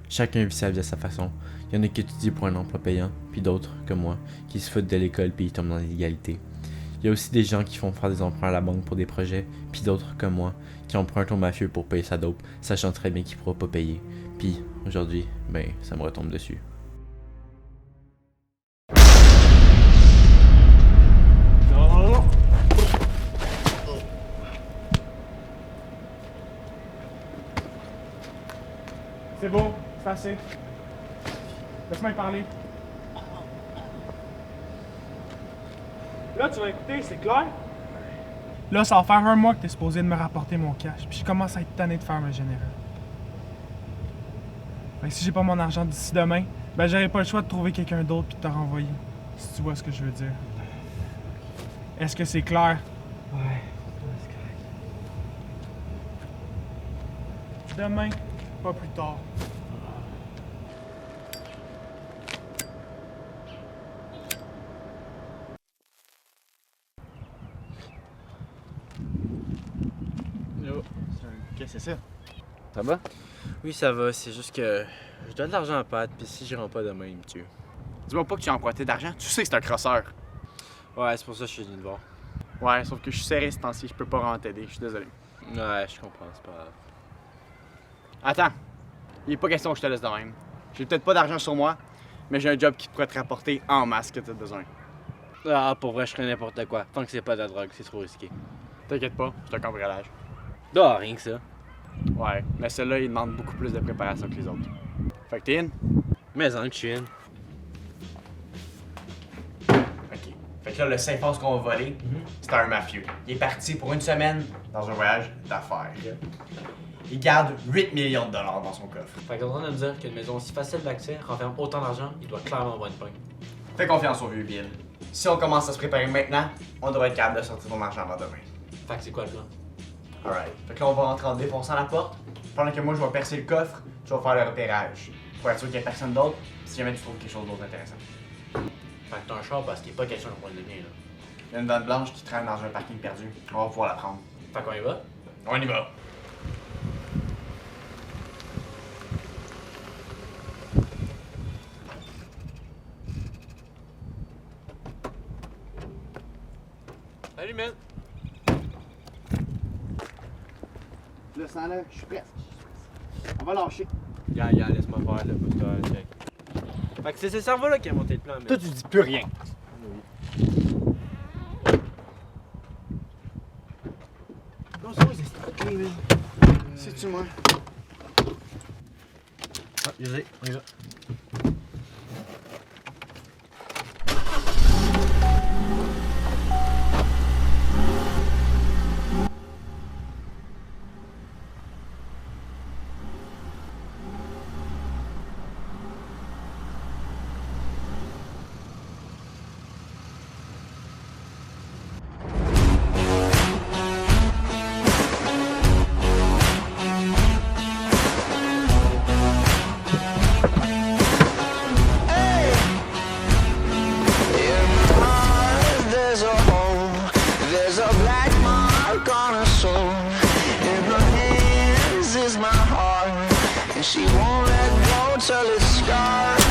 Chacun vit sa vie à sa façon. Il y en a qui étudient pour un emploi payant, puis d'autres, comme moi, qui se foutent de l'école puis ils tombent dans l'illégalité. Il y a aussi des gens qui font faire des emprunts à la banque pour des projets, puis d'autres, comme moi, qui empruntent aux mafieux pour payer sa dope, sachant très bien qu'ils pourront pas payer. Puis, aujourd'hui, ça me retombe dessus. C'est bon, c'est assez. Laisse-moi y parler. Là, tu vas écouter, c'est clair? Là, ça va faire un mois que t'es supposé de me rapporter mon cash, puis je commence à être tanné de faire ma générale. Fait que si j'ai pas mon argent d'ici demain, j'aurai pas le choix de trouver quelqu'un d'autre puis de te renvoyer. Si tu vois ce que je veux dire. Est-ce que c'est clair? Ouais, c'est correct. Demain, pas plus tard. Yo, qu'est-ce que c'est ça? Ça va? Oui, ça va, c'est juste que je donne de l'argent à Pat, puis si j'y rends pas demain, il me tue. Dis-moi pas que tu as emprunté d'argent, tu sais que c'est un crosseur. Ouais, c'est pour ça que je suis venu te voir. Ouais, sauf que je suis serré ce temps-ci, je peux pas vraiment t'aider, je suis désolé. Ouais, je comprends, c'est pas grave. Attends, il est pas question que je te laisse de même. J'ai peut-être pas d'argent sur moi, mais j'ai un job qui pourrait te rapporter en masse que t'as besoin. Ah, pour vrai, je ferais n'importe quoi. Tant que c'est pas de la drogue, c'est trop risqué. T'inquiète pas, c'est un cambriolage. Ah, rien que ça. Ouais, mais celui-là, il demande beaucoup plus de préparation que les autres. Fait que t'es in? Mais en que je suis in. OK. Fait que là, le Saint-Fons qu'on va voler, c'est un mafieux. Il est parti pour une semaine dans un voyage d'affaires. Il garde 8 millions de dollars dans son coffre. Fait que t'es en train de me dire qu'une maison aussi facile d'accès renferme autant d'argent, il doit clairement avoir une pogne. Fais confiance au vieux Bill. Si on commence à se préparer maintenant, on devrait être capable de sortir ton argent avant demain. Fait que c'est quoi le plan? Alright. Fait que là, on va rentrer en défonçant la porte. Pendant que moi, je vais percer le coffre, tu vas faire le repérage. Pour être sûr qu'il n'y a personne d'autre, si jamais tu trouves quelque chose d'autre intéressant. Fait que t'as un char parce qu'il est pas question de prendre le mien là. Il y a une vanne blanche qui traîne dans un parking perdu. On va pouvoir la prendre. Fait qu'on y va? On y va. Salut, man! Le sang là, je suis prêt. On va lâcher. Gars, laisse-moi faire, là, pousse-toi, check. Fait que c'est ce cerveau-là qui a monté le plan, mais... Toi, tu dis plus rien. Non, c'est c'est stocké, man. C'est-tu moi? Ah, désolé, on y va. There's a hole, there's a black mark on her soul. In her hands is my heart, and she won't let go till it's scarred.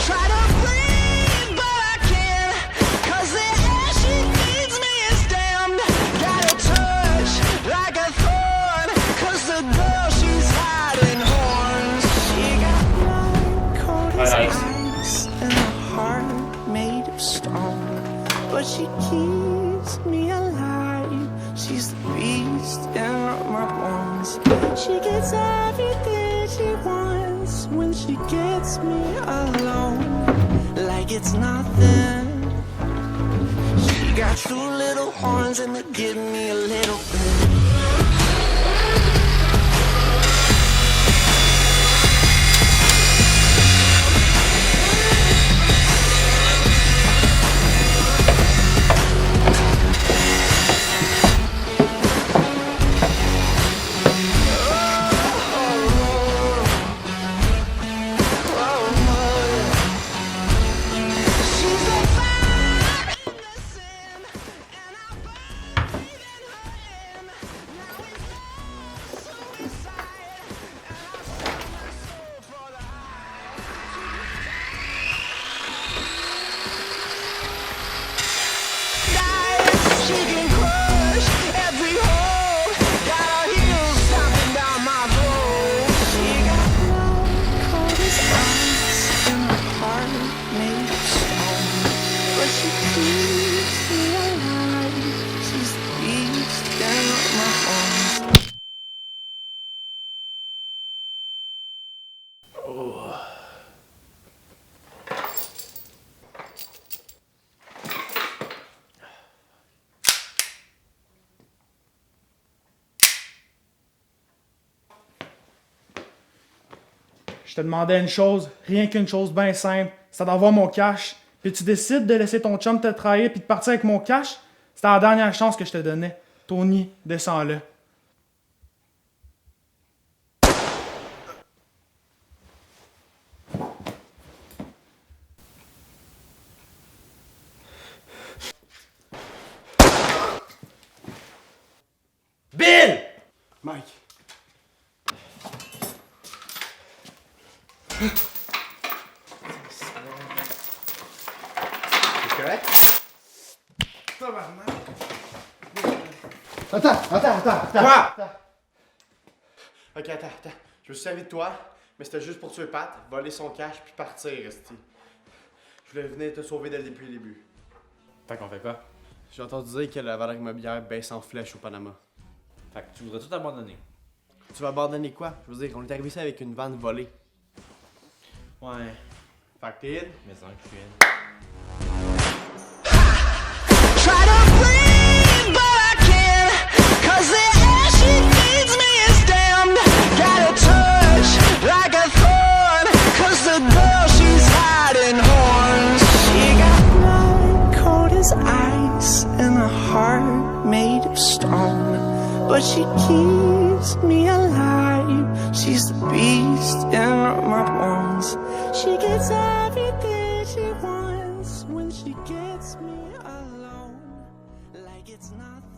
Try to breathe, but I can't, 'cause the air she feeds me is damned. Got a touch like a thorn, 'cause the girl she's hiding horns. She got blood cold as ice and a heart made of stone, but she keeps me alive. She's the beast in my bones. She gets everything she wants when she gets me alone, like it's nothing. She got two little horns and they give me a little bit. Je te demandais une chose, rien qu'une chose bien simple, c'est d'avoir mon cash. Puis tu décides de laisser ton chum te trahir puis de partir avec mon cash? C'était la dernière chance que je te donnais. Tony, descends-le. Bill! Mike. C'est correct? Attends. Quoi? Ok, attends. Je me suis servi de toi, mais c'était juste pour tuer Pat, voler son cash puis partir, esti. Je voulais venir te sauver depuis le début. Fait qu'on fait quoi? J'ai entendu dire que la valeur immobilière baisse en flèche au Panama. Fait que tu voudrais tout abandonner. Tu vas abandonner quoi? Je veux dire, on est arrivé ici avec une vanne volée. Ouais. Fait que t'es in? Mais ça, je suis in. Try to breathe, but I can't. 'Cause the air she feeds me is damned. Got a touch like a thorn. 'Cause the girl she's hiding horns. She got blood cold as ice and a heart made of stone. But she keeps me alive. She's the beast in my bones. She gets everything she wants when she gets me alone. Like it's nothing.